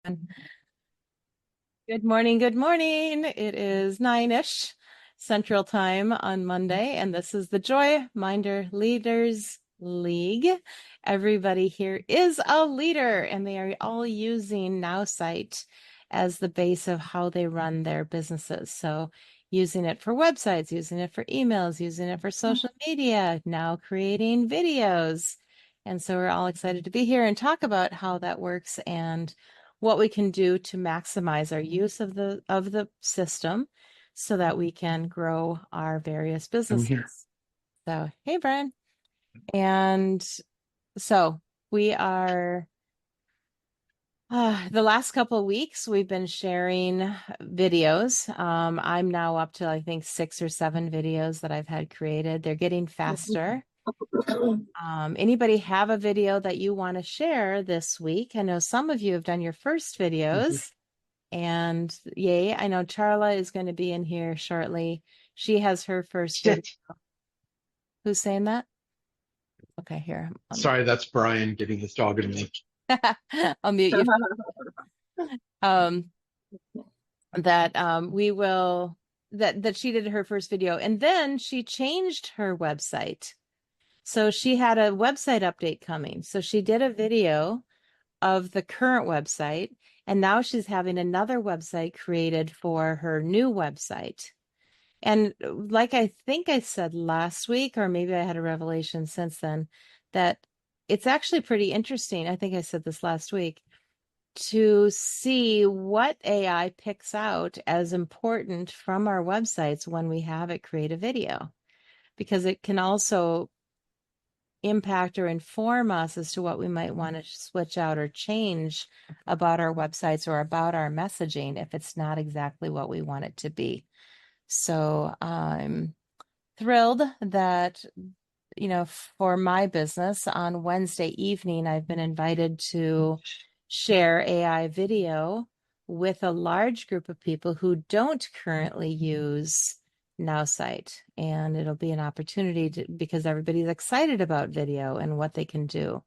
Good morning. Good morning. It is 9-ish Central Time on Monday, and this is the Joy Minder Leaders League. Everybody here is a leader, and they are all using NowSite as the base of how they run their businesses. So using it for websites, using it for emails, using it for social media, now creating videos. And so we're all excited to be here and talk about how that works and what we can do to maximize our use of the system so that we can grow our various businesses. So, hey, Brian. And so we are the last couple of weeks we've been sharing videos. I'm now up to I think 6 or 7 videos that I've had created. They're getting faster. Anybody have a video that you want to share this week? I know some of you have done your first videos. And yay, I know Charla is going to be in here shortly. She has her first video. Who's saying that? Okay, here. Sorry, that's Brian getting his dog in me. I'll mute you. We will that she did her first video, and then she changed her website. So she had a website update coming. So she did a video of the current website, and now she's having another website created for her new website. And like I think I said last week, or maybe I had a revelation since then, that it's actually pretty interesting. I think I said this last week, to see what AI picks out as important from our websites when we have it create a video, because it can also impact or inform us as to what we might want to switch out or change about our websites or about our messaging if it's not exactly what we want it to be. So I'm thrilled that, for my business on Wednesday evening, I've been invited to share AI video with a large group of people who don't currently use NowSite. And it'll be an opportunity because everybody's excited about video and what they can do.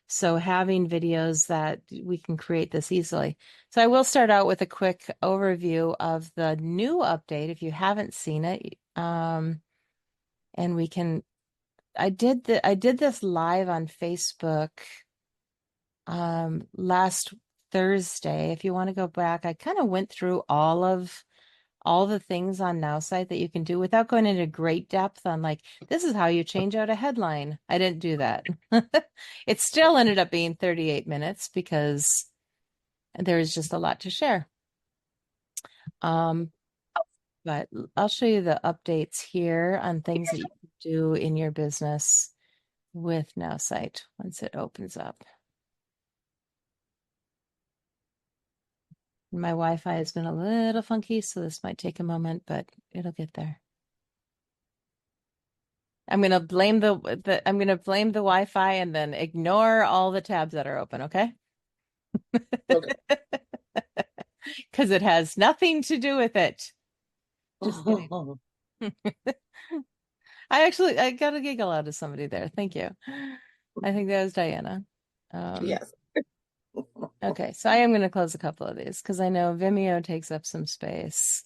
So having videos that we can create this easily. So I will start out with a quick overview of the new update if you haven't seen it. And we can, I did this live on Facebook last Thursday. If you want to go back, I kind of went through all the things on NowSite that you can do without going into great depth on like, this is how you change out a headline. I didn't do that. It still ended up being 38 minutes because there is just a lot to share. But I'll show you the updates here on things that you can do in your business with NowSite once it opens up. My Wi-Fi has been a little funky, so this might take a moment, but it'll get there. I'm gonna blame the Wi-Fi and then ignore all the tabs that are open, okay? Okay. Because it has nothing to do with it. Just kidding. I got a giggle out of somebody there. Thank you. I think that was Diana. Yes. Okay, so I am going to close a couple of these because I know Vimeo takes up some space.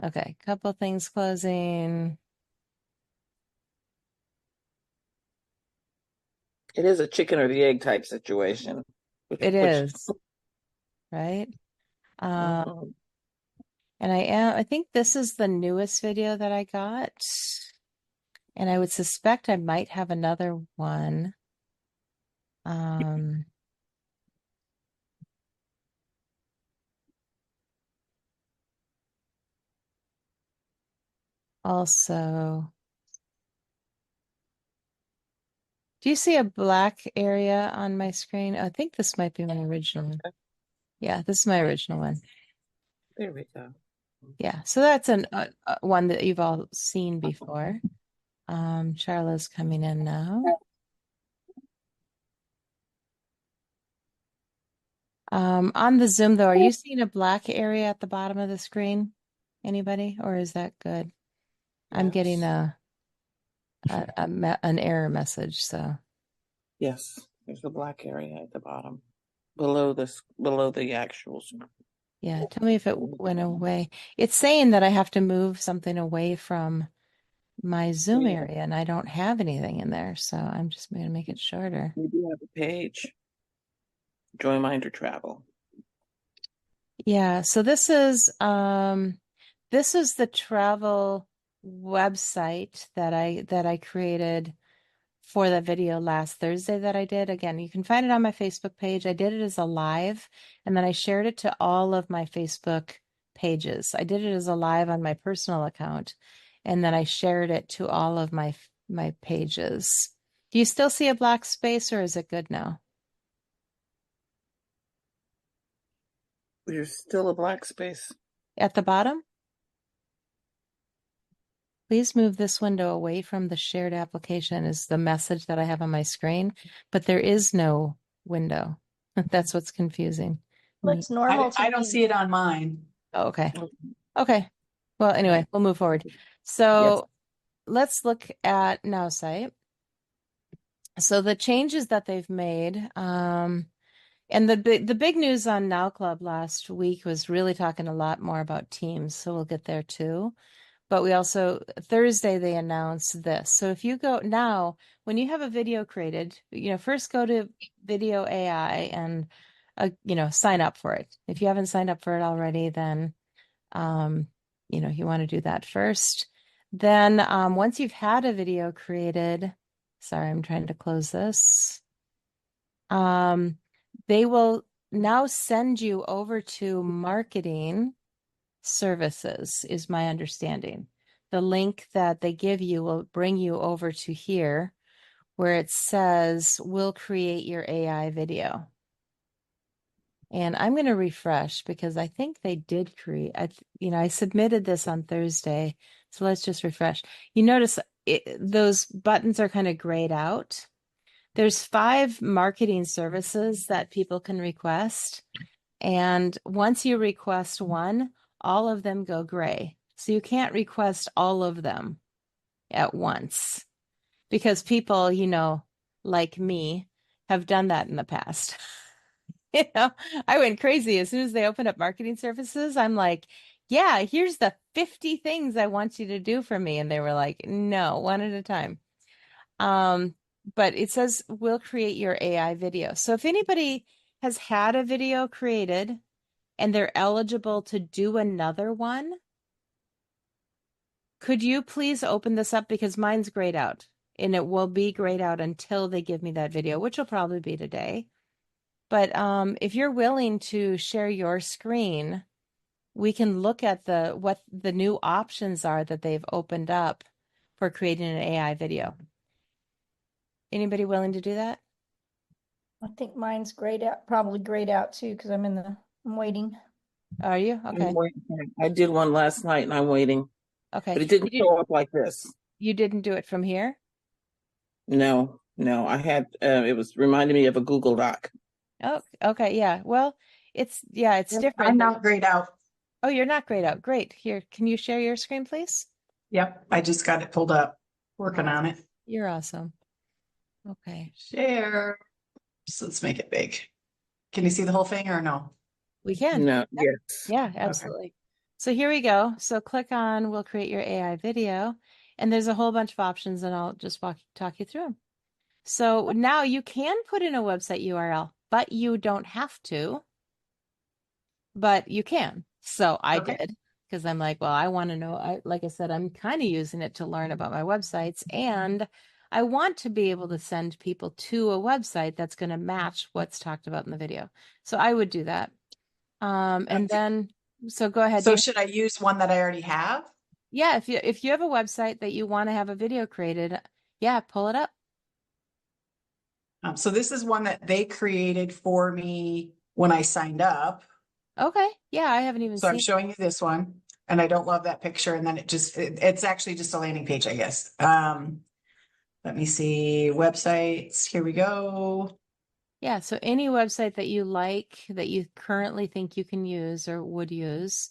Okay, couple things closing. It is a chicken or the egg type situation. It is, right? And I think this is the newest video that I got. And I would suspect I might have another one. Also, do you see a black area on my screen? I think this might be my original one. Yeah, this is my original one. There we go. Yeah, so that's one that you've all seen before. Charla's coming in now. On the Zoom, though, are you seeing a black area at the bottom of the screen? Anybody? Or is that good? I'm getting an error message, so. Yes. There's a black area at the bottom, below the actual. Yeah, tell me if it went away. It's saying that I have to move something away from my Zoom Yeah, area, and I don't have anything in there, so I'm just going to make it shorter. we do have a page. Join Minder Travel. Yeah, so this is the travel website that I created for that video last Thursday that I did. Again, you can find it on my Facebook page. I did it as a live, and then I shared it to all of my Facebook pages. I did it as a live on my personal account, and then I shared it to all of my pages. Do you still see a black space, or is it good now? There's still a black space. At the bottom? Please move this window away from the shared application is the message that I have on my screen, but there is no window. That's what's confusing me. Looks normal to I don't me. see it on mine. Oh, okay. Okay. Well, anyway, we'll move forward. So let's look at Now Site. So the changes that they've made, and the big news on Now Club last week was really talking a lot more about Teams. So we'll get there too. But we also, Thursday, they announced this. So if you go now, when you have a video created, first go to Video AI and, sign up for it. If you haven't signed up for it already, then, you want to do that first. Then once you've had a video created, sorry, I'm trying to close this. They will now send you over to marketing services is my understanding. The link that they give you will bring you over to here where it says, we'll create your AI video. And I'm going to refresh because I think they did create, I submitted this on Thursday. So let's just refresh. You notice those buttons are kind of grayed out. There's 5 marketing services that people can request. And once you request one, all of them go gray. So you can't request all of them at once because people, like me, have done that in the past. I went crazy as soon as they opened up marketing services. I'm like, yeah, here's the 50 things I want you to do for me. And they were like, no, one at a time. But it says we'll create your AI video. So if anybody has had a video created and they're eligible to do another one, could you please open this up because mine's grayed out and it will be grayed out until they give me that video, which will probably be today. But if you're willing to share your screen, we can look at what the new options are that they've opened up for creating an AI video. Anybody willing to do that? I think mine's grayed out, probably grayed out too, because I'm waiting. Are you? Okay. I'm waiting. I did one last night and I'm waiting. Okay. But it didn't show up like this. You didn't do it from here? No. I had, it was reminding me of a Google Doc. Oh, okay. Yeah. Well, it's different. I'm not grayed out. Oh, you're not grayed out. Great. Here, can you share your screen, please? Yep. I just got it pulled up. Working on it. You're awesome. Okay. Share. So let's make it big. Can you see the whole thing or no? We can. No, Yep. yes. Yeah, absolutely. So here we go. So click on we'll create your AI video. And there's a whole bunch of options and I'll just talk you through them. So now you can put in a website URL, but you don't have to. But you can. So I did because I'm like, well, I want to know. Like I said, I'm kind of using it to learn about my websites and I want to be able to send people to a website that's going to match what's talked about in the video. So I would do that. And then, so go ahead. So should I use one that I already have? Yeah. If you have a website that you want to have a video created, yeah, pull it up. So this is one that they created for me when I signed up. Okay. Yeah. I haven't even So seen I'm showing you this one and I don't love that picture. And then it's actually just a landing page, I guess. Let me see websites. Here we go. Yeah. So any website that you like, that you currently think you can use or would use,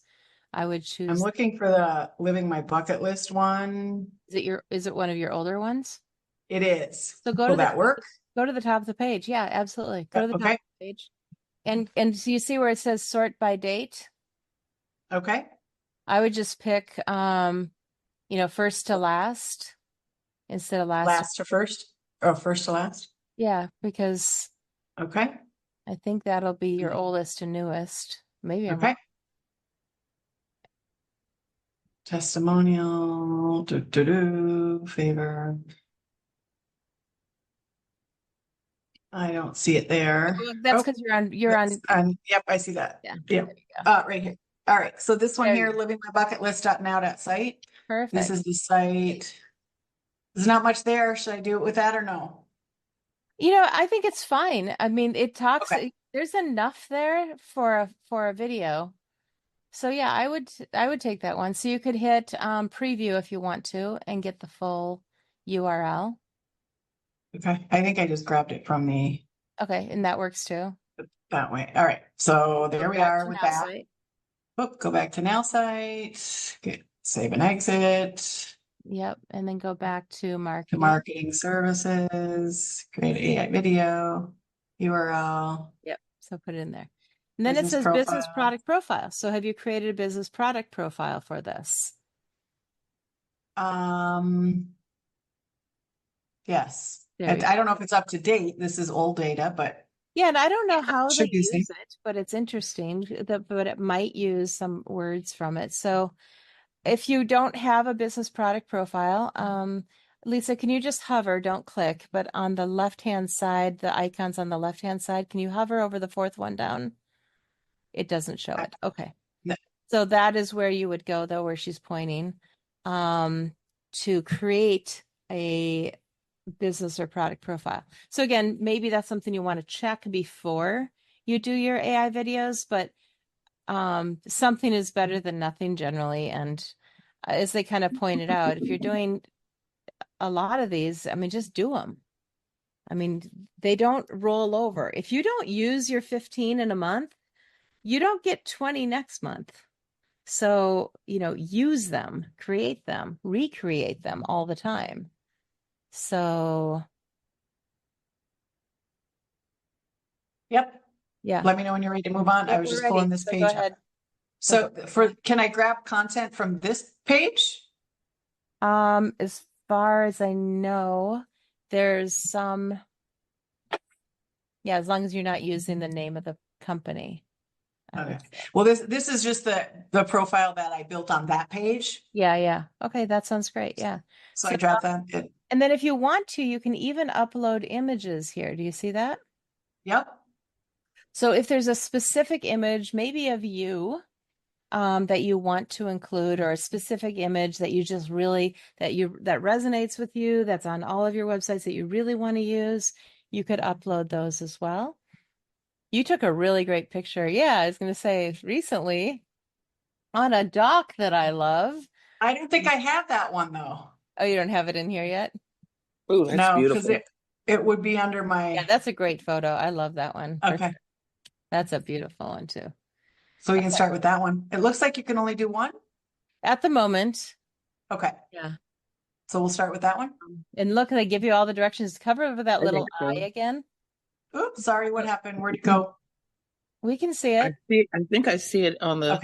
I would choose. I'm looking for the Living My Bucket List one. Is it one of your older ones? It is. So go Will to that work? Go to the top of the page. Yeah, absolutely. Go to the top Okay. of the page. And so you see where it says sort by date? Okay. I would just pick first to last instead of Last to first, or first to last. Yeah, because Okay. I think that'll be your oldest to newest. Maybe I'm Okay. wrong. Testimonial, favor. I don't see it there. Well, that's Oh, because you're on. yep, I see that. Yeah, Yep. there you go. Right here. All right. So this one There here, you go. livingmybucketlist.now.site. Perfect. This is the site. There's not much there. Should I do it with that or no? I think it's fine. I mean, it talks, Okay. there's enough there for a video. So yeah, I would take that one. So you could hit preview if you want to and get the full URL. Okay. I think I just grabbed it from Okay, and that works too. that way. All right. So there Go we back are to with now that. site. Oop, go back to now site. Good. Save and exit. Yep, and then go back to To marketing. marketing services. Create AI video. URL. Yep, so put it in there. And then it Business says business profile. product profile. So have you created a business product profile for this? Yes. There we I don't know if it's up to date. This is old data, but Yeah, and I don't know how they should be safe. use it, but it's interesting but it might use some words from it. So if you don't have a business product profile, Lisa, can you just hover, don't click, but on the left-hand side, the icons on the left-hand side, can you hover over the fourth one down? It doesn't show it. Okay. No. So that is where you would go though, where she's pointing, to create a business or product profile. So again, maybe that's something you want to check before you do your AI videos, but something is better than nothing generally. And as they kind of pointed out, if you're doing a lot of these, I mean, just do them. I mean, they don't roll over. If you don't use your 15 in a month, you don't get 20 next month. So, use them, create them, recreate them all the time. So, Yep. yeah. Let me know when you're ready to move on. Yep, I was we're just ready. pulling this So page go up. ahead. So can I grab content from this page? As far as I know, there's some, yeah, as long as you're not using the name of the company. Okay. Well, this is just the profile that I built on that page. Yeah. Okay, that sounds great. Yeah. So I dropped that. And then if you want to, you can even upload images here. Do you see that? Yep. So if there's a specific image, maybe of you, that you want to include, or a specific image that you just really that resonates with you, that's on all of your websites that you really want to use, you could upload those as well. You took a really great picture. Yeah, I was going to say recently on a dock that I love. I don't think I have that one though. Oh, you don't have it in here yet? Oh, that's No, because beautiful. it would be under my. Yeah, that's a great photo. I love that one. Okay. That's a beautiful one too. So we can start with that one. It looks like you can only do one. At the moment. Okay. Yeah. So we'll start with that one. And look, they give you all the directions. Cover over that little eye again. Oops, sorry, what happened? Where'd it go? We can see it. I think I see it on the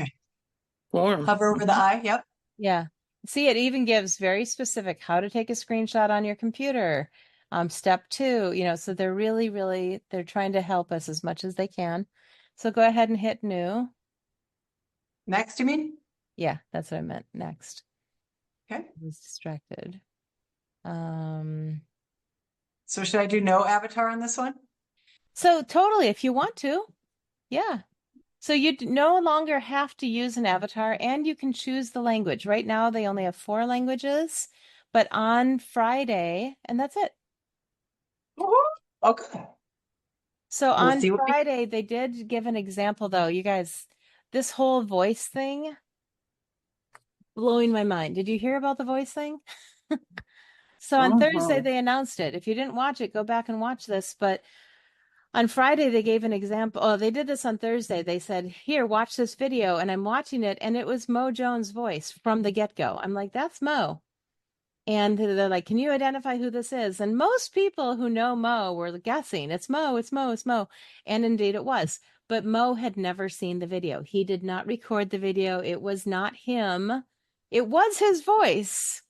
form. Hover over the eye. Yep. Yeah. See, it even gives very specific how to take a screenshot on your computer. Step 2, so they're really, they're trying to help us as much as they can. So go ahead and hit new. Next, you mean? Yeah, that's what I meant. Next. Okay. I was distracted. So should I do no avatar on this one? So totally, if you want to. Yeah. So you no longer have to use an avatar, and you can choose the language. Right now, they only have 4 languages, but on Friday, and that's it. Okay. So We'll on see what Friday, they did give an example, though. You guys, this whole voice thing, blowing my mind. Did you hear about the voice thing? So on Thursday, they announced it. If you didn't watch it, go back and watch this. But on Friday, they gave an example. Oh, they did this on Thursday. They said, here, watch this video. And I'm watching it. And it was Mo Jones' voice from the get-go. I'm like, that's Mo. And they're like, can you identify who this is? And most people who know Mo were guessing, it's Mo, it's Mo, it's Mo. And indeed it was. But Mo had never seen the video. He did not record the video. It was not him. It was his voice,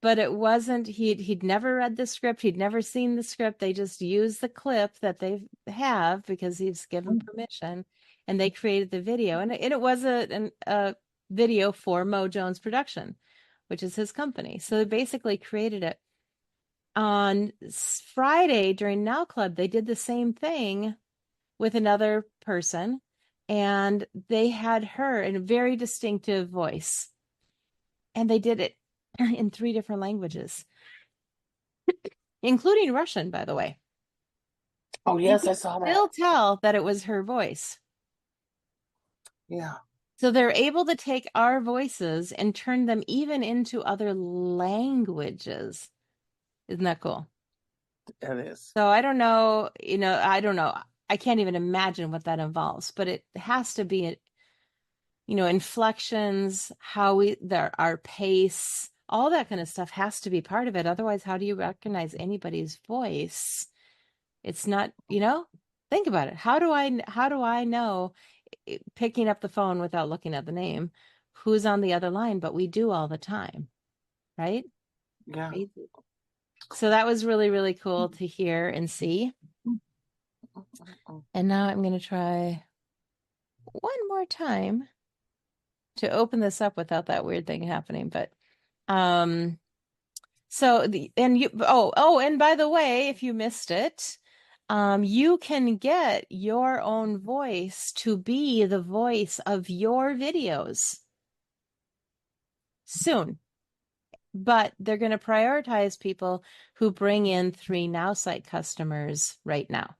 but it wasn't. He'd never read the script. He'd never seen the script. They just used the clip that they have because he's given permission, and they created the video. And it was a video for Mo Jones Production, which is his company. So they basically created it. On Friday during Now Club, they did the same thing with another person, and they had her in a very distinctive voice. And they did it in 3 different languages, including Russian, by the way. Oh, yes, I saw that. Still tell that it was her voice. Yeah. So they're able to take our voices and turn them even into other languages. Isn't that cool? That is. So I don't know, I don't know. I can't even imagine what that involves, but it has to be, inflections, our pace, all that kind of stuff has to be part of it. Otherwise, how do you recognize anybody's voice? It's not, think about it. How do I know, picking up the phone without looking at the name, who's on the other line? But we do all the time, right? Yeah. Crazy. So that was really, really cool to hear and see. And now I'm going to try one more time to open this up without that weird thing happening. But and by the way, if you missed it, you can get your own voice to be the voice of your videos soon. But they're going to prioritize people who bring in 3 Now Site customers right now.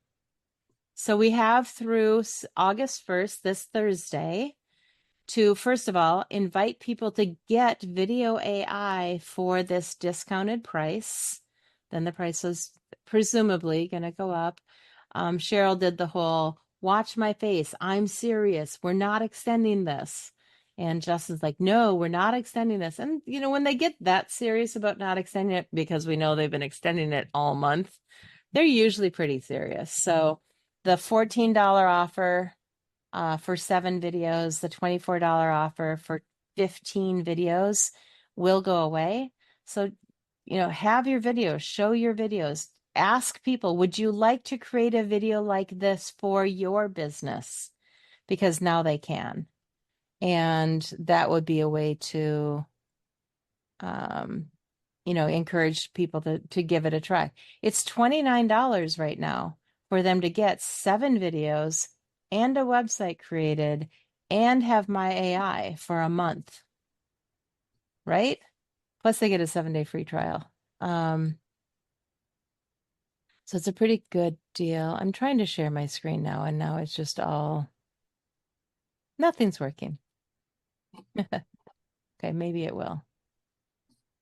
So we have through August 1st, this Thursday, to, first of all, invite people to get video AI for this discounted price. Then the price is presumably going to go up. Cheryl did the whole, watch my face, I'm serious, we're not extending this. And Justin's like, no, we're not extending this. And, when they get that serious about not extending it, because we know they've been extending it all month, they're usually pretty serious. So the $14 offer for 7 videos, the $24 offer for 15 videos will go away. So, have your videos, show your videos, ask people, would you like to create a video like this for your business? Because now they can. And that would be a way to, encourage people to give it a try. It's $29 right now for them to get 7 videos and a website created and have my AI for a month, right? Plus they get a 7-day free trial. So it's a pretty good deal. I'm trying to share my screen now, and now it's just nothing's working. Okay, maybe it will.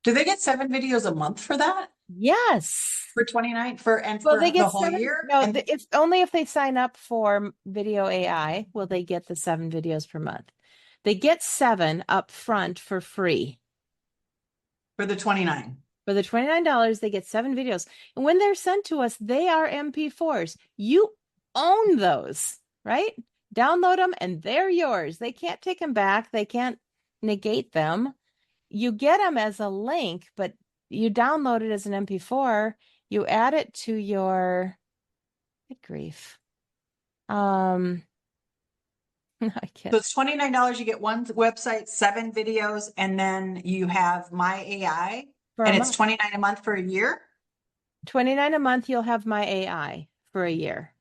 Do they get 7 videos a month for that? Yes. For 29 for They the get whole 7. year? No, And it's only if they sign up for video AI will they get the 7 videos per month. They get 7 up front for free. for the 29. For the $29, they get 7 videos. And when they're sent to us, they are MP4s. You own those, right? Download them and they're yours. They can't take them back. They can't negate them. You get them as a link, but you download it as an MP4. You add it to your, good grief. I can't. So it's $29. You get one website, 7 videos, and then you have my AI, and it's 29 a month for a year $29 a month. You'll have my AI for a year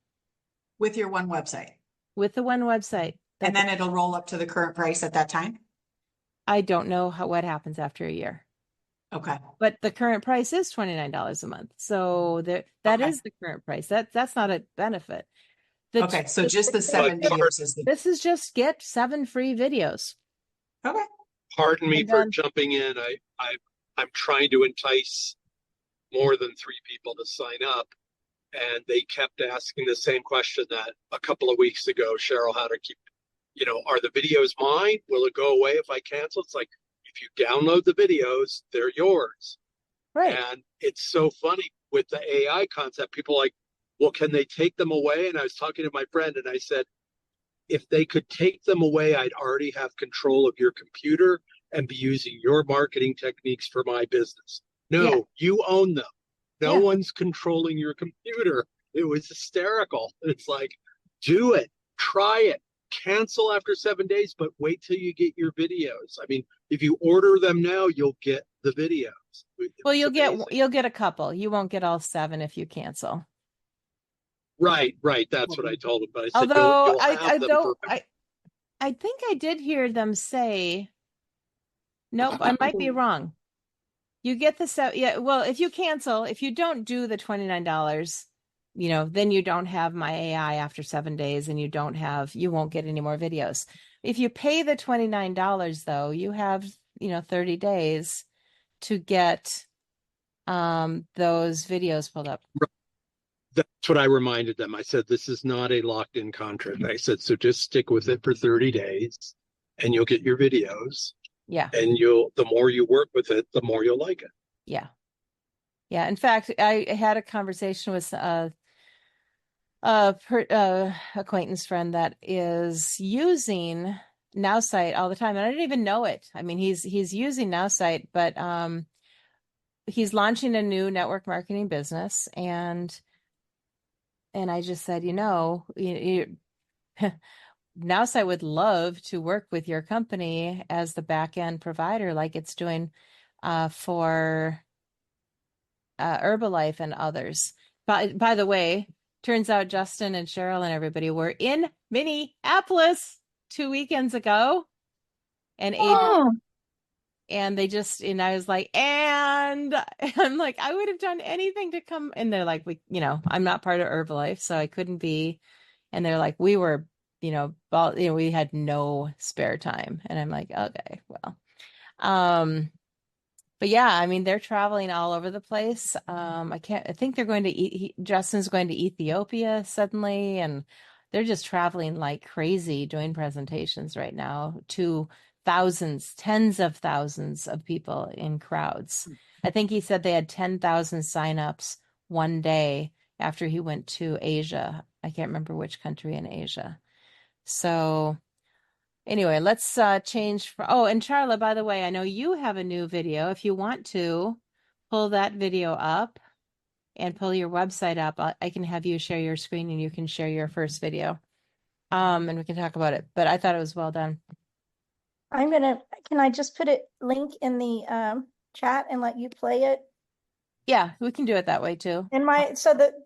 with your one website. with the one website. And then it'll roll up to the current price at that time. I don't know what happens after a year. Okay. But the current price is $29 a month. So that is the current price. That's not a benefit. Okay, so just the 7 videos is this is just get 7 free videos. Okay. Pardon me for jumping in. I'm trying to entice more than 3 people to sign up, and they kept asking the same question that a couple of weeks ago Cheryl had to keep. Are the videos mine? Will it go away if I cancel? It's like, you if you download the videos, they're yours. Right. And it's so funny with the AI concept. People are like, well, can they take them away? And I was talking to my friend and I said, if they could take them away, I'd already have control of your computer and be using your marketing techniques for my business. No, Yeah. you own them. No Yeah. one's controlling your computer. It was hysterical. It's like, do it, try it, cancel after 7 days, but wait till you get your videos. I mean, if you order them now, you'll get the videos. Well, It's amazing. you'll get a couple. You won't get all 7 if you cancel. Right. That's what I told him. But I said, Although you'll have them for. I think I did hear them say, nope, I might be wrong. You get the yeah. Well, if you cancel, if you don't do the $29, then you don't have my AI after 7 days, and you won't get any more videos. If you pay the $29, though, you have 30 days to get those videos pulled up. That's what I reminded them. I said, this is not a locked in contract. I said, so just stick with it for 30 days and you'll get your videos. Yeah. And the more you work with it, the more you'll like it. Yeah. Yeah. In fact, I had a conversation with a acquaintance friend that is using NowSite all the time. And I didn't even know it. I mean, he's using NowSite, but he's launching a new network marketing business. And I just said, NowSite would love to work with your company as the back end provider, like it's doing for Herbalife and others. By the way, turns out Justin and Cheryl and everybody were in Minneapolis 2 weekends ago, and and they just, and I was like, and I'm like, I would have done anything to come. And they're like, I'm not part of Herbalife, so I couldn't be. And they're like, we were, we had no spare time. And I'm like, okay, well, but yeah, I mean, they're traveling all over the place. I think they're going to Justin's going to Ethiopia suddenly, and they're just traveling like crazy doing presentations right now to thousands, tens of thousands of people in crowds. I think he said they had 10,000 signups one day after he went to Asia. I can't remember which country in Asia. So anyway, let's change. And Charla, by the way, I know you have a new video. If you want to pull that video up and pull your website up, I can have you share your screen and you can share your first video. And we can talk about it. But I thought it was well done. Can I just put a link in the chat and let you play it? Yeah, we can do it that way too. And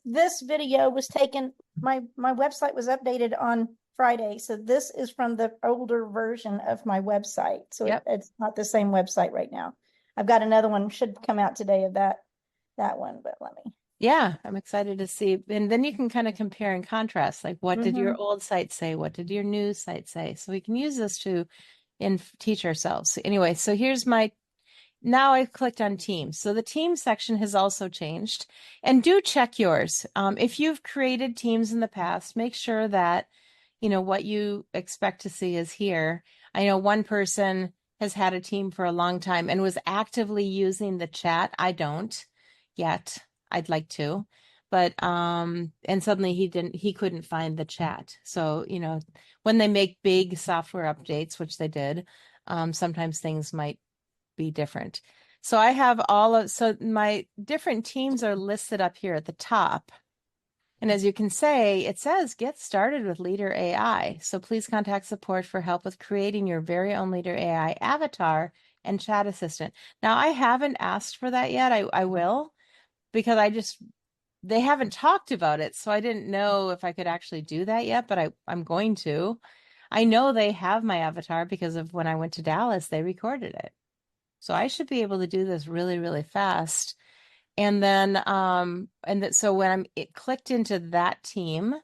this video was taken, my website was updated on Friday. So this is from the older version of my website. So it's not the same website right now. I've got another one, should come out today of that one, but let me. Yeah, I'm excited to see. And then you can kind of compare and contrast, like what did your old site say? What did your new site say? So we can use this to teach ourselves. Anyway, so now I've clicked on Teams. So the team section has also changed. And do check yours. If you've created teams in the past, make sure that, what you expect to see is here. I know one person has had a team for a long time and was actively using the chat. I don't yet. I'd like to. But and suddenly he couldn't find the chat. So, when they make big software updates, which they did, sometimes things might be different. So I have so my different teams are listed up here at the top. And as you can say, it says get started with Leader AI. So please contact support for help with creating your very own Leader AI avatar and chat assistant. Now I haven't asked for that yet. I will, because they haven't talked about it. So I didn't know if I could actually do that yet, but I'm going to. I know they have my avatar because of when I went to Dallas, they recorded it. So I should be able to do this really, really fast. And then, so when I'm clicked into that team,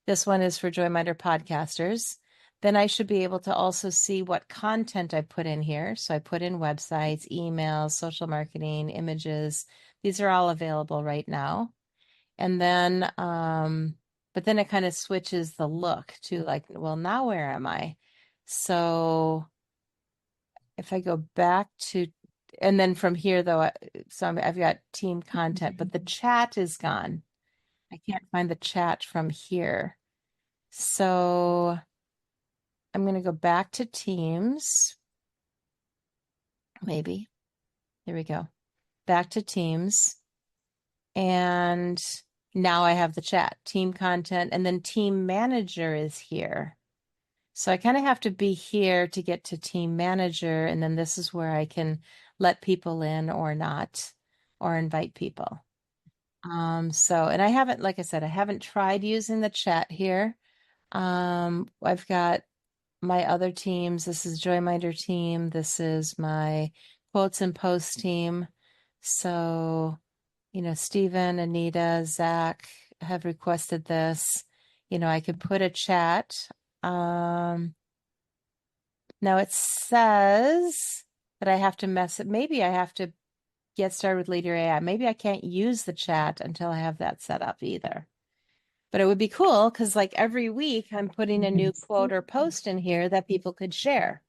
this one is for Joyminder podcasters, then I should be able to also see what content I put in here. So I put in websites, emails, social marketing, images. These are all available right now. And then, but then it kind of switches the look to like, well, now where am I? So if I go back to, and then from here though, I've got team content, but the chat is gone. I can't find the chat from here. So I'm going to go back to Teams. Maybe. There we go. Back to Teams. And now I have the chat, team content, and then team manager is here. So I kind of have to be here to get to team manager. And then this is where I can let people in or not, or invite people. And I haven't, like I said, I haven't tried using the chat here. I've got my other teams. This is Joyminder team. This is my quotes and posts team. So, Stephen, Anita, Zach have requested this. I could put a chat. Now it says that I have to mess it. Maybe I have to get started with Leader AI. Maybe I can't use the chat until I have that set up either. But it would be cool because like every week I'm putting a new quote or post in here that people could share.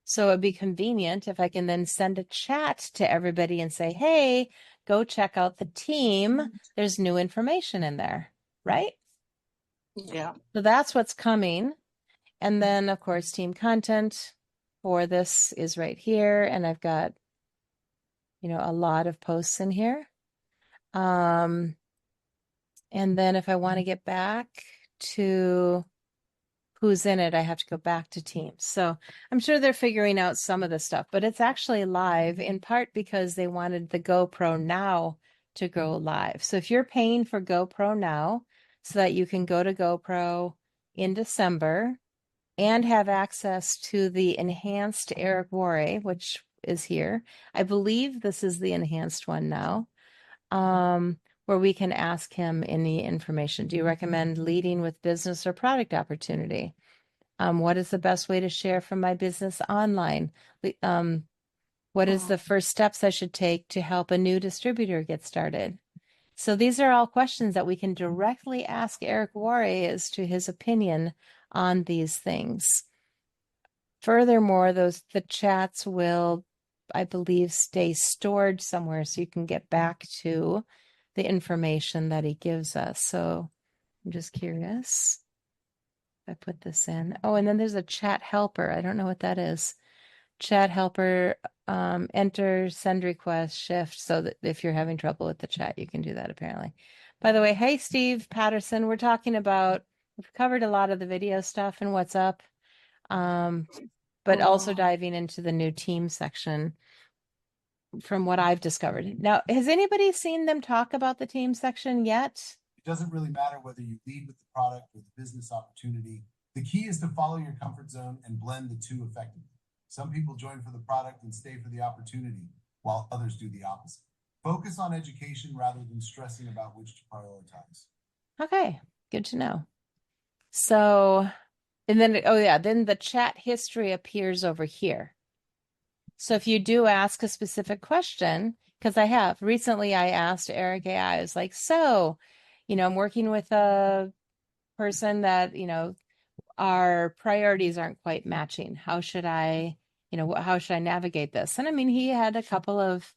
So it'd be convenient if I can then send a chat to everybody and say, hey, go check out the team. There's new information in there, right? Yeah. So that's what's coming. And then, of course, team content for this is right here. And I've got, a lot of posts in here. And then if I want to get back to who's in it, I have to go back to Teams. So I'm sure they're figuring out some of the stuff, but it's actually live in part because they wanted the GoPro Now to go live. So if you're paying for GoPro Now so that you can go to GoPro in December and have access to the enhanced Eric Worre, which is here. I believe this is the enhanced one now, where we can ask him any information. Do you recommend leading with business or product opportunity? What is the best way to share from my business online? What is the first steps I should take to help a new distributor get started? So these are all questions that we can directly ask Eric Worre as to his opinion on these things. Furthermore, the chats will, I believe, stay stored somewhere so you can get back to the information that he gives us. So I'm just curious. If I put this in. Oh, and then there's a chat helper. I don't know what that is. Chat helper, enter, send request, shift, so that if you're having trouble with the chat, you can do that apparently. By the way, hey, Steve Patterson, we're talking about, we've covered a lot of the video stuff and what's up, but also diving into the new team section from what I've discovered. Now, has anybody seen them talk about the team section yet? It doesn't really matter whether you lead with the product or the business opportunity. The key is to follow your comfort zone and blend the two effectively. Some people join for the product and stay for the opportunity, while others do the opposite. Focus on education rather than stressing about which to prioritize. Okay, good to know. So, and then, oh yeah, then the chat history appears over here. So if you do ask a specific question, because recently I asked Eric AI, I was like, so, I'm working with a person that, our priorities aren't quite matching. How should I navigate this? And I mean, he had a couple of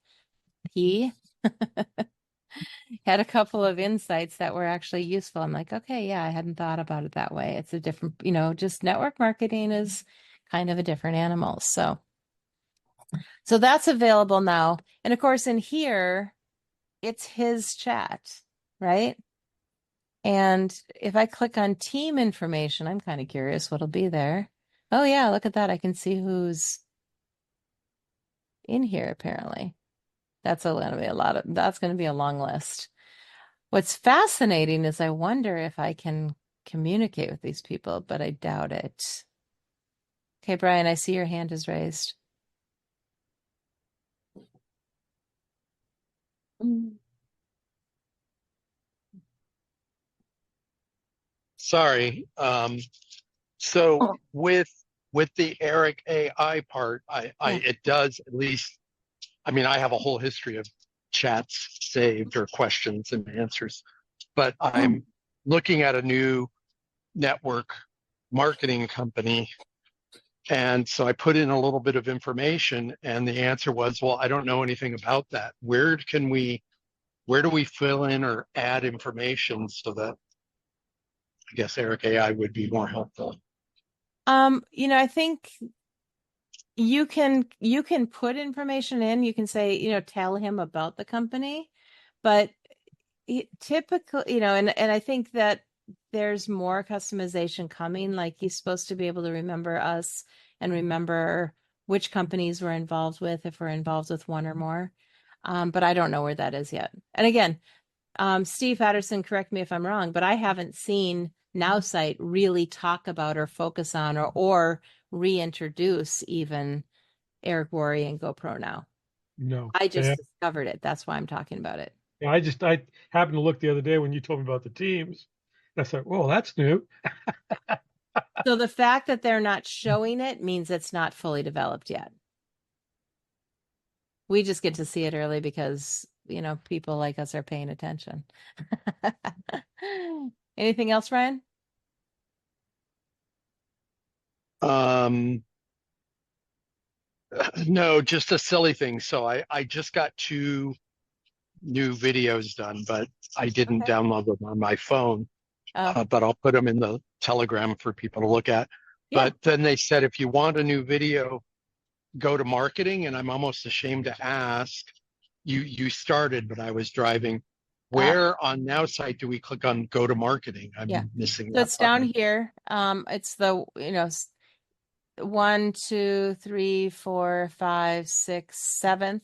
insights that were actually useful. I'm like, okay, yeah, I hadn't thought about it that way. It's a different, just network marketing is kind of a different animal. So that's available now. And of course, in here, it's his chat, right? And if I click on team information, I'm kind of curious what'll be there. Oh yeah, look at that. I can see who's in here apparently. That's going to be a long list. What's fascinating is I wonder if I can communicate with these people, but I doubt it. Okay, Brian, I see your hand is raised. Sorry. So with the Eric AI part, it does at least. I mean, I have a whole history of chats saved or questions and answers, but I'm looking at a new network marketing company And so I put in a little bit of information, and the answer was, well, I don't know anything about that. Where do we fill in or add information so that I guess Eric AI would be more helpful? I think you can put information in. You can say, tell him about the company, but typically, and I think that there's more customization coming. Like he's supposed to be able to remember us and remember which companies we're involved with if we're involved with one or more. But I don't know where that is yet. And again, Steve Patterson, correct me if I'm wrong, but I haven't seen NowSite really talk about or focus on or reintroduce even Eric Worre and GoPro Now. No. I just discovered it. That's why I'm talking about it. Yeah, I happened to look the other day when you told me about the teams. I thought, oh, that's new. So the fact that they're not showing it means it's not fully developed yet. We just get to see it early because, people like us are paying attention. Anything else, Ryan? No, just a silly thing. So I just got 2 new videos done, but I didn't download them on my phone. But I'll put them in the Telegram for people to look at. Yeah. But then they said, if you want a new video, go to marketing. And I'm almost ashamed to ask. You started, but I was driving. Where on NowSite do we click on go to marketing? I'm missing So that it's button. down here. It's the 1, 2, 3, 4, 5, 6, 7th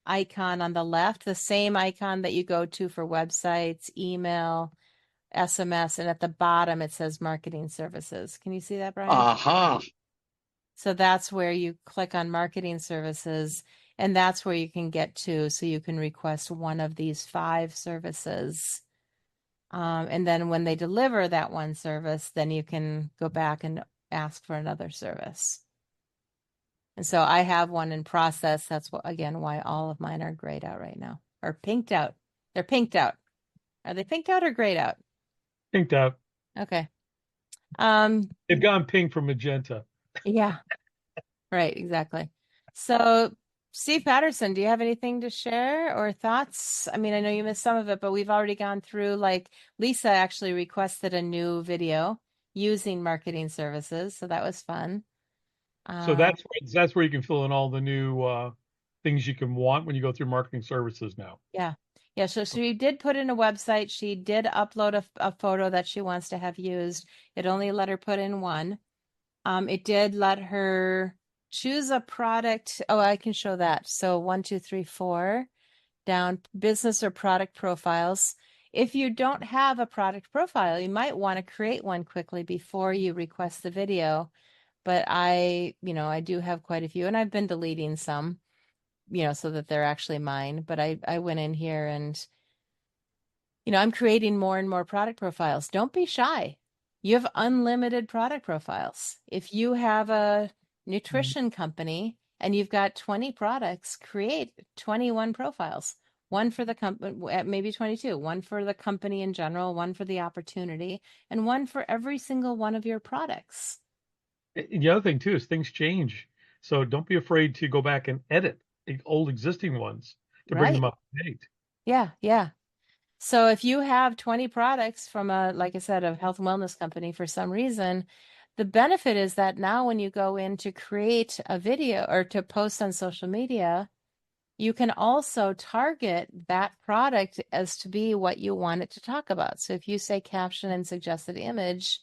icon on the left, the same icon that you go to for websites, email, SMS, and at the bottom it says marketing services. Can you see that, Brian? Aha. So that's where you click on marketing services, and that's where you can get to. So you can request one of these 5 services. And then when they deliver that one service, then you can go back and ask for another service. And so I have one in process. That's again why all of mine are grayed out right now, or pinked out. They're pinked out. Are they pinked out or grayed out? Pinked out. Okay. They've gone pink from magenta. Yeah. Right, exactly. So, Steve Patterson, do you have anything to share or thoughts? I mean, I know you missed some of it, but we've already gone through, like Lisa actually requested a new video using marketing services, so that was fun. So that's where you can fill in all the new things you can want when you go through marketing services now. Yeah. Yeah. So she did put in a website. She did upload a photo that she wants to have used. It only let her put in one. It did let her choose a product. Oh, I can show that. So 1, 2, 3, 4 down, business or product profiles. If you don't have a product profile, you might want to create one quickly before you request the video. But I do have quite a few, and I've been deleting some, so that they're actually mine. But I went in here and, I'm creating more and more product profiles. Don't be shy. You have unlimited product profiles. If you have a nutrition company and you've got 20 products, create 21 profiles. One for the company, maybe 22, one for the company in general, one for the opportunity, and one for every single one of your products. The other thing too is things change. So don't be afraid to go back and edit the old existing ones to bring them up to date. Yeah, yeah. So if you have 20 products from like I said, a health and wellness company for some reason, the benefit is that now when you go in to create a video or to post on social media, you can also target that product as to be what you want it to talk about. So if you say caption and suggested image,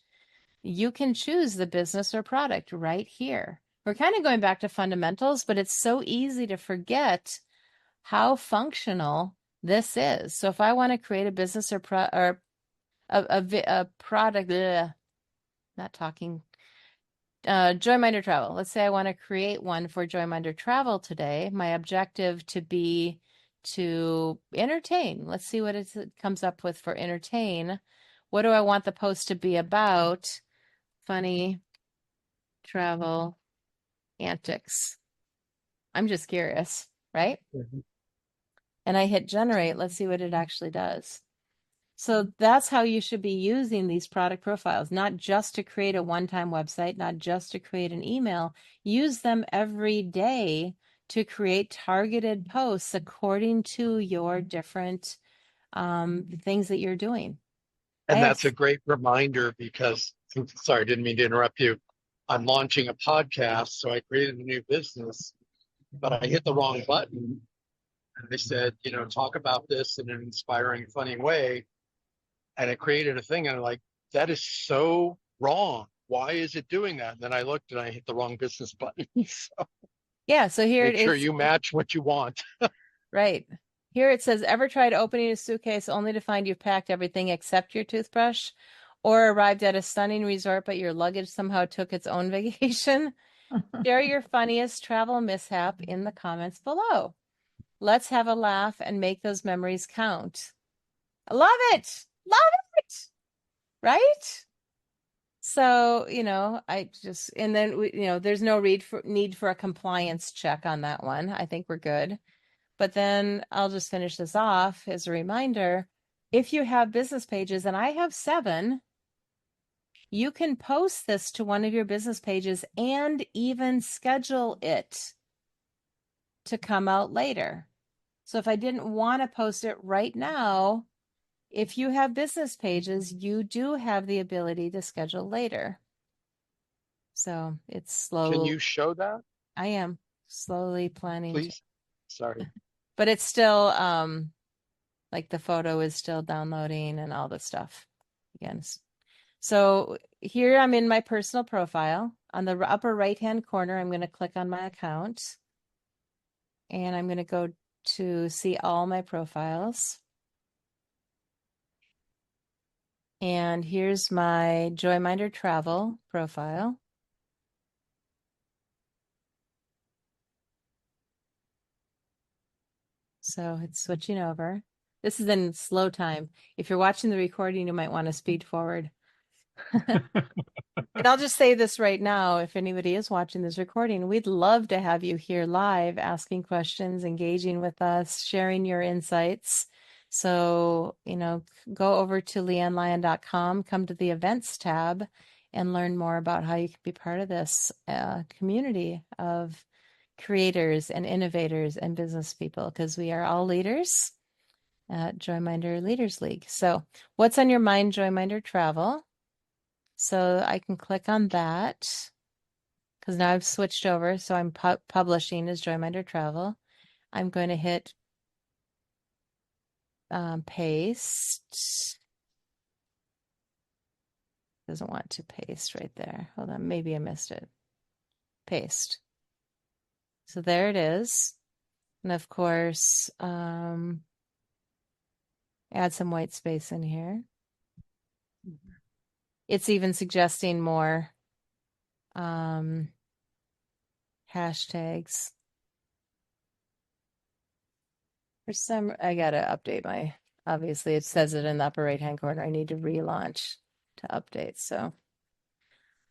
you can choose the business or product right here. We're kind of going back to fundamentals, but it's so easy to forget how functional this is. So if I want to create a business or a product, not talking, Joyminder Travel. Let's say I want to create one for Joyminder Travel today. My objective to be to entertain. Let's see what it comes up with for entertain. What do I want the post to be about? Funny travel antics. I'm just curious, right? And I hit generate. Let's see what it actually does. So that's how you should be using these product profiles, not just to create a one-time website, not just to create an email. Use them every day to create targeted posts according to your different things that you're doing. And that's a great reminder because, sorry, didn't mean to interrupt you. I'm launching a podcast, so I created a new business, but I hit the wrong button. And they said, talk about this in an inspiring, funny way. And it created a thing. And I'm like, that is so wrong. Why is it doing that? And then I looked and I hit the wrong business button. So yeah, so here make it sure is. you match what you want. Right. Here it says, ever tried opening a suitcase only to find you've packed everything except your toothbrush, or arrived at a stunning resort, but your luggage somehow took its own vacation? Share your funniest travel mishap in the comments below. Let's have a laugh and make those memories count. I love it. Love it. Right? So, I just, and then, there's no need for a compliance check on that one. I think we're good. But then I'll just finish this off as a reminder. If you have business pages, and I have 7, you can post this to one of your business pages and even schedule it to come out later. So if I didn't want to post it right now, if you have business pages, you do have the ability to schedule later. So it's slow. Can you show that? I am slowly planning. Please. Sorry. But it's still, like the photo is still downloading and all the stuff again. So here I'm in my personal profile. On the upper right-hand corner, I'm going to click on my account. And I'm going to go to see all my profiles. And here's my Joyminder Travel profile. So it's switching over. This is in slow time. If you're watching the recording, you might want to speed forward. And I'll just say this right now, if anybody is watching this recording, we'd love to have you here live, asking questions, engaging with us, sharing your insights. So, go over to LeAnnLeAnn.com, come to the events tab, and learn more about how you can be part of this community of creators and innovators and business people, because we are all leaders at Joyminder Leaders League. So what's on your mind, Joyminder Travel? So I can click on that because now I've switched over. So I'm publishing as Joyminder Travel. I'm going to hit paste. Doesn't want to paste right there. Hold on, maybe I missed it. Paste. So there it is. And of course, add some white space in here. It's even suggesting more hashtags. For some, I gotta update my, obviously it says it in the upper right-hand corner. I need to relaunch to update. So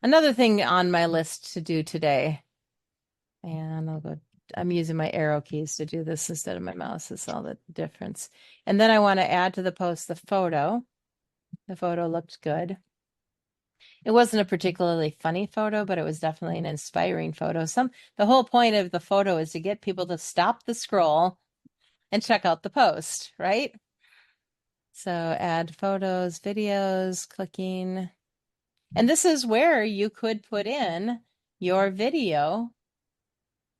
another thing on my list to do today, and I'm using my arrow keys to do this instead of my mouse. That's all the difference. And then I want to add to the post the photo. The photo looked good. It wasn't a particularly funny photo, but it was definitely an inspiring photo. The whole point of the photo is to get people to stop the scroll and check out the post, right? So add photos, videos, clicking. And this is where you could put in your video,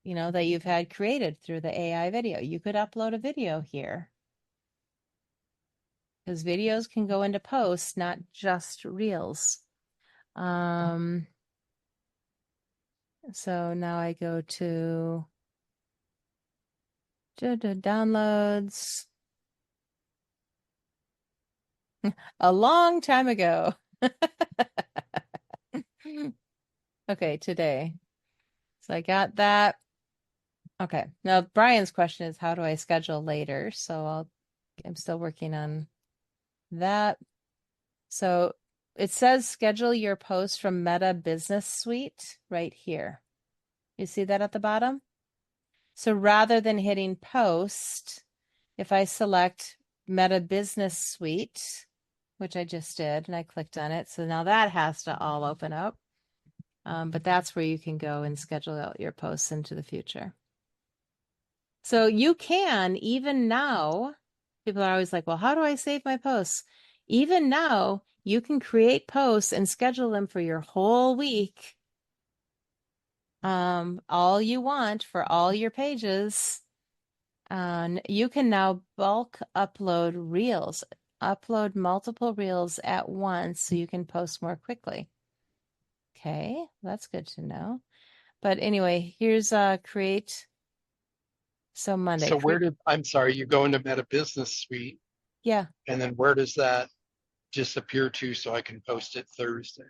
that you've had created through the AI video. You could upload a video here, because videos can go into posts, not just reels. So now I go to downloads. A long time ago. Okay, today. So I got that. Okay. Now Brian's question is, how do I schedule later? So I'm still working on that. So it says schedule your post from Meta Business Suite right here. You see that at the bottom? So rather than hitting post, if I select Meta Business Suite, which I just did, and I clicked on it. So now that has to all open up. But that's where you can go and schedule out your posts into the future. So you can, even now, people are always like, well, how do I save my posts? Even now, you can create posts and schedule them for your whole week. All you want for all your pages. You can now bulk upload reels, upload multiple reels at once so you can post more quickly. Okay, that's good to know. But anyway, here's create. So Monday. So I'm sorry, you go into Meta Business Suite, Yeah. and then where does that disappear to so I can post it Thursday?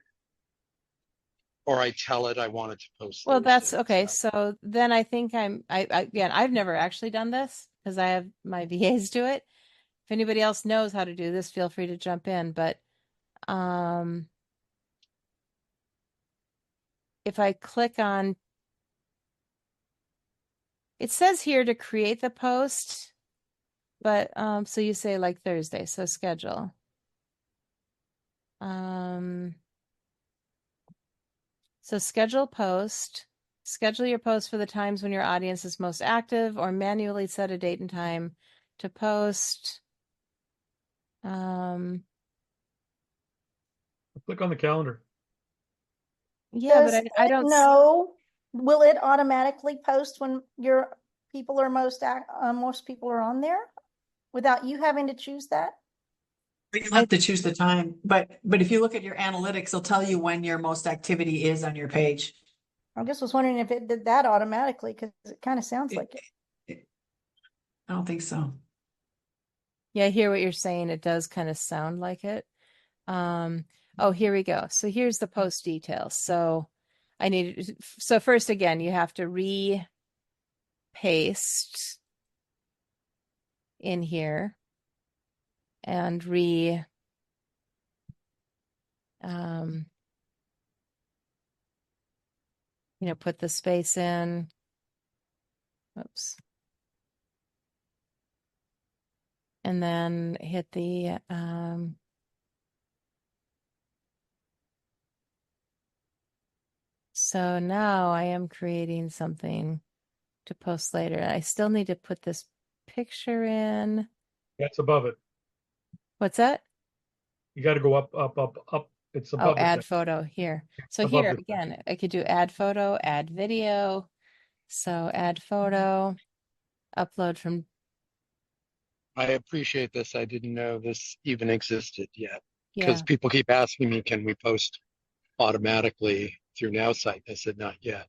Or I tell it I wanted to post Well, Thursday. that's okay. So then I think again, I've never actually done this because I have my VAs do it. If anybody else knows how to do this, feel free to jump in. But if I click on, it says here to create the post, but so you say like Thursday, so schedule. So schedule post. Schedule your post for the times when your audience is most active, or manually set a date and time to post. Click on the calendar. Yeah, but I don't know. Will it automatically post when your people are most people are on there without you having to choose that? You have to choose the time, but if you look at your analytics, it'll tell you when your most activity is on your page. I just was wondering if it did that automatically because it kind of sounds like it. I don't think so. Yeah, I hear what you're saying. It does kind of sound like it. Oh, here we go. So here's the post details. So so first again, you have to paste in here and put the space in. Oops. And then hit the so now I am creating something to post later. I still need to put this picture in. That's above it. What's that? You got to go up, up, up, up. It's above it. Add photo here. So here again, I could do add photo, add video. So add photo, upload from. I appreciate this. I didn't know this even existed yet. Yeah. Because people keep asking me, can we post automatically through NowSite? I said, not yet.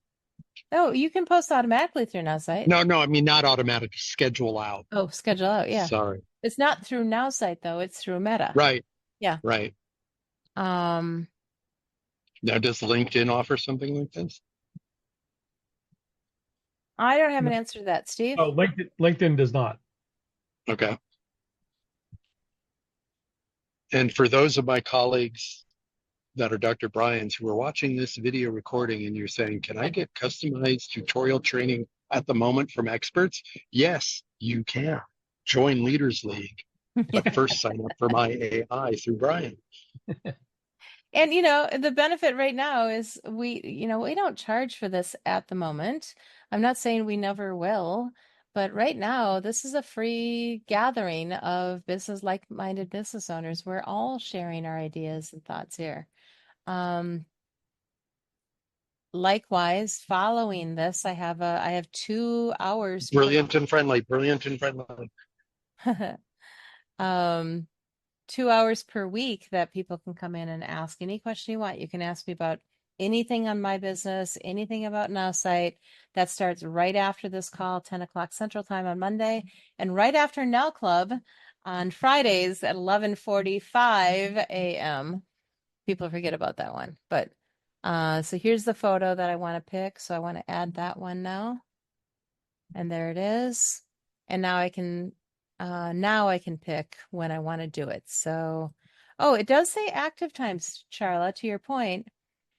Oh, you can post automatically through NowSite. No, I mean, not automatic, schedule out. Oh, schedule out. Yeah. Sorry. It's not through NowSite though. It's through Meta. Right. Yeah. Right. Now, does LinkedIn offer something like this? I don't have an answer to that, Steve. Oh, LinkedIn does not. Okay. And for those of my colleagues that are Dr. Brian's who are watching this video recording and you're saying, can I get customized tutorial training at the moment from experts? Yes, you can. Join Leaders League. But first sign up for my AI through Brian. And the benefit right now is we don't charge for this at the moment. I'm not saying we never will, but right now this is a free gathering of like-minded business owners. We're all sharing our ideas and thoughts here. Likewise, following this, I have 2 hours. Brilliant and friendly. 2 hours per week that people can come in and ask any question you want. You can ask me about anything on my business, anything about NowSite. That starts right after this call, 10 o'clock Central Time on Monday, and right after Now Club on Fridays at 11:45 a.m. People forget about that one. But so here's the photo that I want to pick. So I want to add that one now. And there it is. And now I can pick when I want to do it. So, it does say active times, Charla, to your point.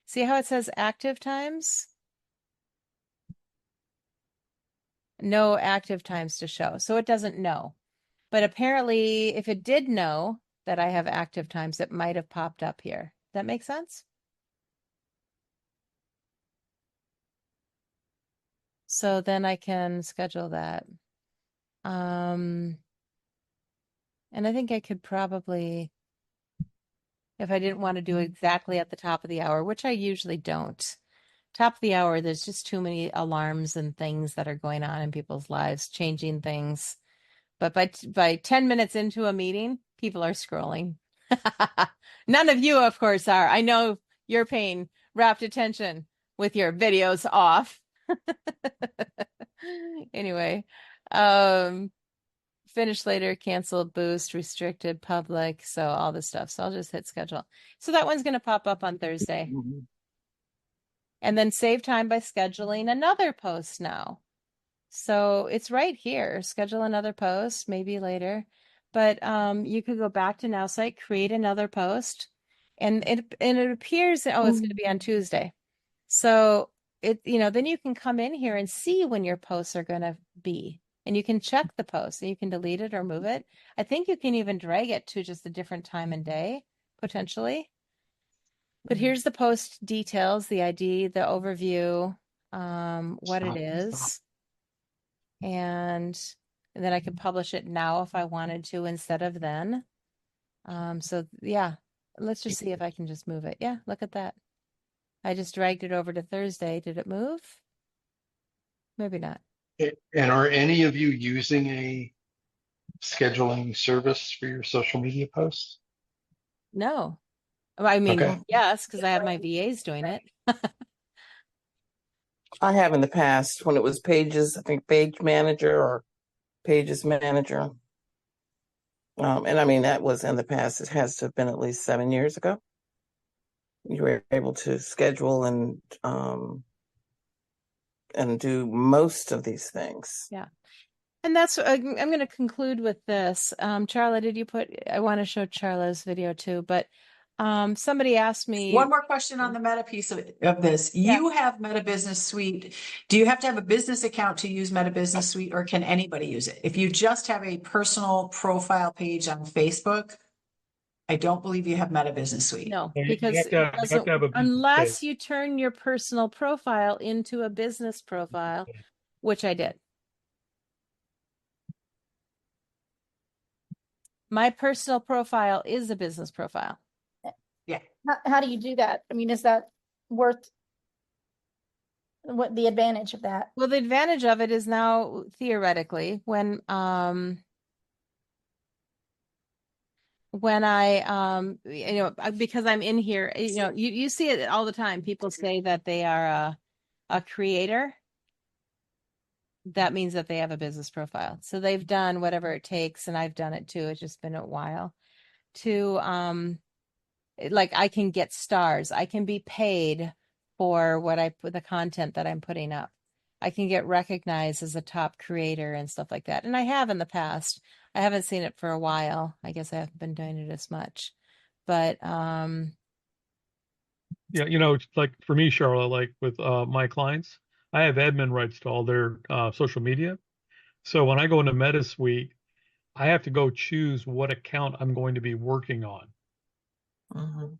See how it says active times? No active times to show. So it doesn't know. But apparently, if it did know, that I have active times that might have popped up here. That make sense? So then I can schedule that. And I think I could probably, if I didn't want to do exactly at the top of the hour, which I usually don't. Top of the hour, there's just too many alarms and things that are going on in people's lives, changing things. But by 10 minutes into a meeting, people are scrolling. None of you, of course, are. I know you're paying rapt attention with your videos off. Anyway, finish later, cancel, boost, restricted, public. So all this stuff. So I'll just hit schedule. So that one's going to pop up on Thursday. And then save time by scheduling another post now. So it's right here. Schedule another post, maybe later. But you could go back to Now Site, create another post, and it appears, oh, it's going to be on Tuesday. So then you can come in here and see when your posts are going to be, and you can check the post and you can delete it or move it. I think you can even drag it to just a different time and day, potentially. But here's the post details, the ID, the overview, what it is. And then I could publish it now if I wanted to instead of then. So yeah, let's just see if I can just move it. Yeah, look at that. I just dragged it over to Thursday. Did it move? Maybe not. And are any of you using a scheduling service for your social media posts? No. I mean, Okay. yes, because I have my VAs doing it. I have in the past when it was Pages, I think Page Manager or Pages Manager. And I mean, that was in the past. It has to have been at least 7 years ago. You were able to schedule and do most of these things. Yeah. And that's, I'm going to conclude with this. Charla, I want to show Charla's video too, but somebody asked me. One more question on the Meta piece of this. Yeah. You have Meta Business Suite. Do you have to have a business account to use Meta Business Suite, or can anybody use it? If you just have a personal profile page on Facebook, I don't believe you have Meta Business Suite. No, You because have to have a business unless page. you turn your personal profile into a business profile, which I did. My personal profile is a business profile. Yeah. How do you do that? I mean, is that worth what the advantage of that? Well, the advantage of it is now theoretically when I because I'm in here, you see it all the time. People say that they are a creator. That means that they have a business profile. So they've done whatever it takes, and I've done it too. It's just been a while to like I can get stars. I can be paid for the content that I'm putting up. I can get recognized as a top creator and stuff like that. And I have in the past. I haven't seen it for a while. I guess I haven't been doing it as much. But Yeah, like for me, Charlotte, like with my clients, I have admin rights to all their social media. So when I go into Meta Suite, I have to go choose what account I'm going to be working on. Mhm.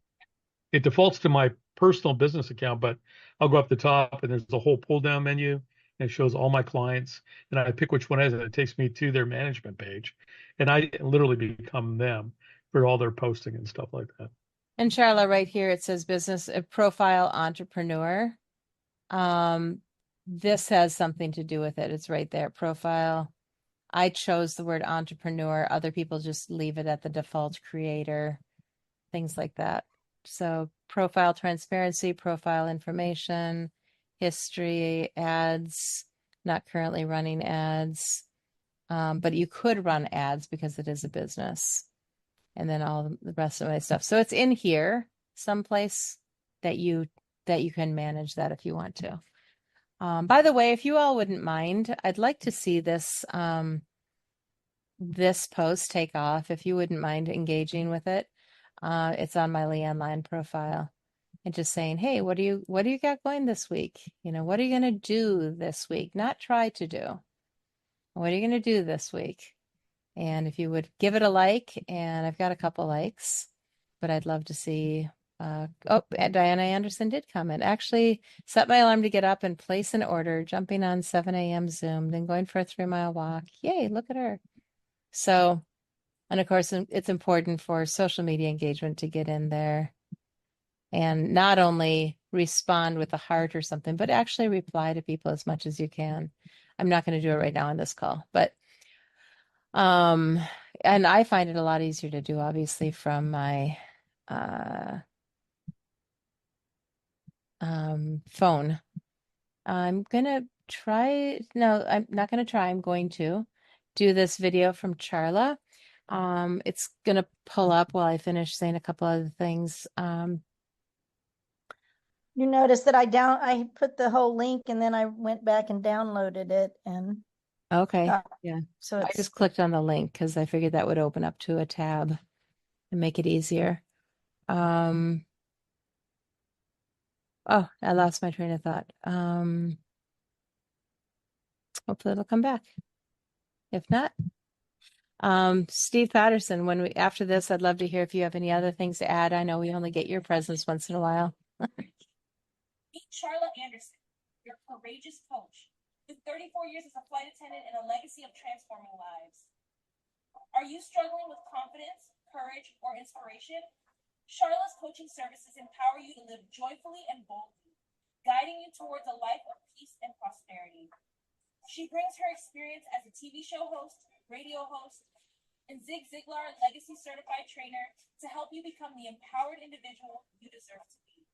It defaults to my personal business account, but I'll go up the top and there's a whole pull down menu and it shows all my clients. And I pick which one it is, and it takes me to their management page. And I literally become them for all their posting and stuff like that. And Charla, right here, it says business profile entrepreneur. This has something to do with it. It's right there, profile. I chose the word entrepreneur. Other people just leave it at the default creator, things like that. So profile transparency, profile information, history, ads, not currently running ads. But you could run ads because it is a business. And then all the rest of my stuff. So it's in here, someplace that you can manage that if you want to. By the way, if you all wouldn't mind, I'd like to see this this post take off. If you wouldn't mind engaging with it, it's on my LeAnn Line profile, and just saying, hey, what do you got going this week? What are you going to do this week? Not try to do. What are you going to do this week? And if you would give it a like, and I've got a couple likes, but I'd love to see. And Diana Anderson did comment. Actually, set my alarm to get up and place an order, jumping on 7 a.m. Zoom, then going for a 3-mile walk. Yay, look at her. So, and of course, it's important for social media engagement to get in there and not only respond with a heart or something, but actually reply to people as much as you can. I'm not going to do it right now on this call, but and I find it a lot easier to do, obviously, from my phone. I'm gonna try. No, I'm not gonna try. I'm going to do this video from Charla. It's gonna pull up while I finish saying a couple other things. You notice that I put the whole link and then I went back and downloaded it and Okay, yeah. so I just clicked on the link because I figured that would open up to a tab and make it easier. Oh, I lost my train of thought. Hopefully it'll come back. If not, Steve Patterson, after this, I'd love to hear if you have any other things to add. I know we only get your presence once in a while. Meet Charlotte Anderson, your courageous coach, with 34 years as a flight attendant and a legacy of transforming lives. Are you struggling with confidence, courage, or inspiration? Charlotte's coaching services empower you to live joyfully and boldly, guiding you towards a life of peace and prosperity. She brings her experience as a TV show host, radio host, and Zig Ziglar legacy certified trainer to help you become the empowered individual you deserve to be.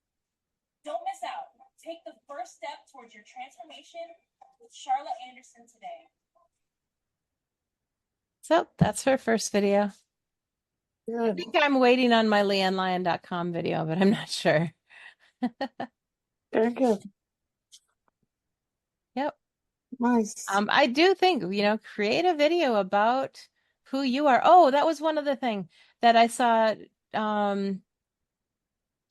Don't miss out. Take the first step towards your transformation with Charlotte Anderson today. So that's her first video. I think I'm waiting on my LeAnnLeAnn.com video, but I'm not sure. Very good. Yep. Nice. I do think, create a video about who you are. Oh, that was one other thing that I saw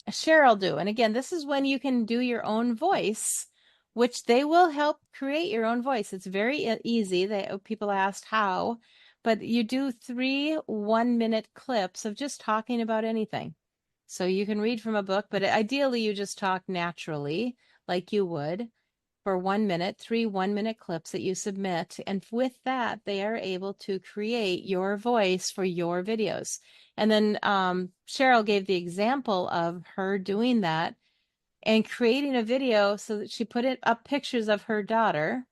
Cheryl do. And again, this is when you can do your own voice, which they will help create your own voice. It's very easy. People asked how, but you do 3 1-minute clips of just talking about anything. So you can read from a book, but ideally you just talk naturally like you would for 1 minute, 3 1-minute clips that you submit. And with that, they are able to create your voice for your videos. And then Cheryl gave the example of her doing that and creating a video so that she put up pictures of her daughter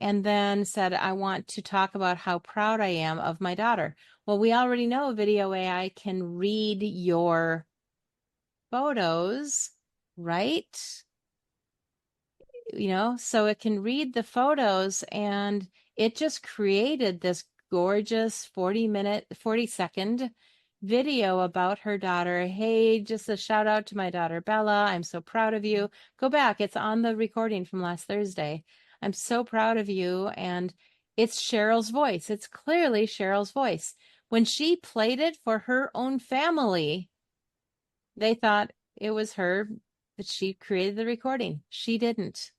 and then said, I want to talk about how proud I am of my daughter. Well, we already know video AI can read your photos, right? So it can read the photos, and it just created this gorgeous 40-second video about her daughter. Hey, just a shout out to my daughter, Bella. I'm so proud of you. Go back. It's on the recording from last Thursday. I'm so proud of you. And it's Cheryl's voice. It's clearly Cheryl's voice. When she played it for her own family, they thought it was her, that she created the recording. She didn't.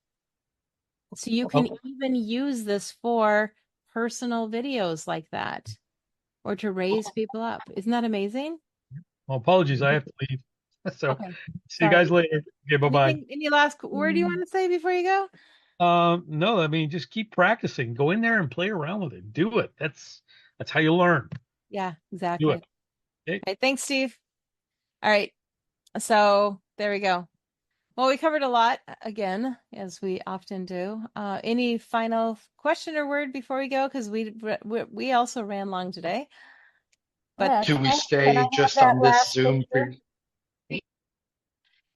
So you can even use this for personal videos like that or to raise people up. Isn't that amazing? Well, apologies, I have to leave. So Okay. see you guys later. Okay, bye-bye. Any last word you want to say before you go? No, I mean, just keep practicing. Go in there and play around with it. Do it. That's how you learn. Yeah, exactly. Do it. Okay. All right, thanks, Steve. All right. So there we go. Well, we covered a lot again, as we often do. Any final question or word before we go? Because we also ran long today. But do we stay just on this Zoom?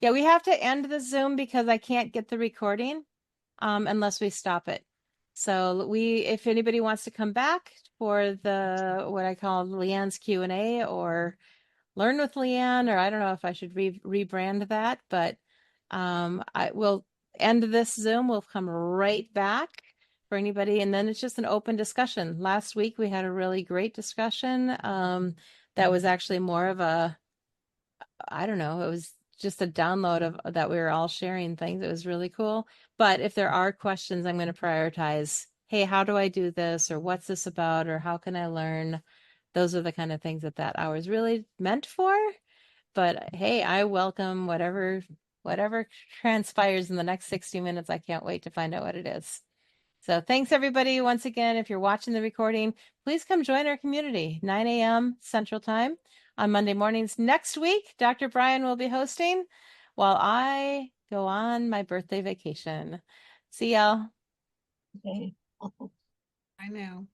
Yeah, we have to end the Zoom because I can't get the recording unless we stop it. So if anybody wants to come back for what I call LeAnn's Q&A or Learn with LeAnn, or I don't know if I should rebrand that, but I will end this Zoom. We'll come right back for anybody, and then it's just an open discussion. Last week we had a really great discussion that was actually more of I don't know, it was just a download of that we were all sharing things. It was really cool. But if there are questions, I'm going to prioritize hey, how do I do this? Or what's this about? Or how can I learn? Those are the kind of things that that hour is really meant for. But hey, I welcome whatever transpires in the next 60 minutes. I can't wait to find out what it is. So thanks everybody. Once again, if you're watching the recording, please come join our community, 9 a.m. Central Time on Monday mornings. Next week, Dr. Brian will be hosting while I go on my birthday vacation. See y'all. Okay. I know.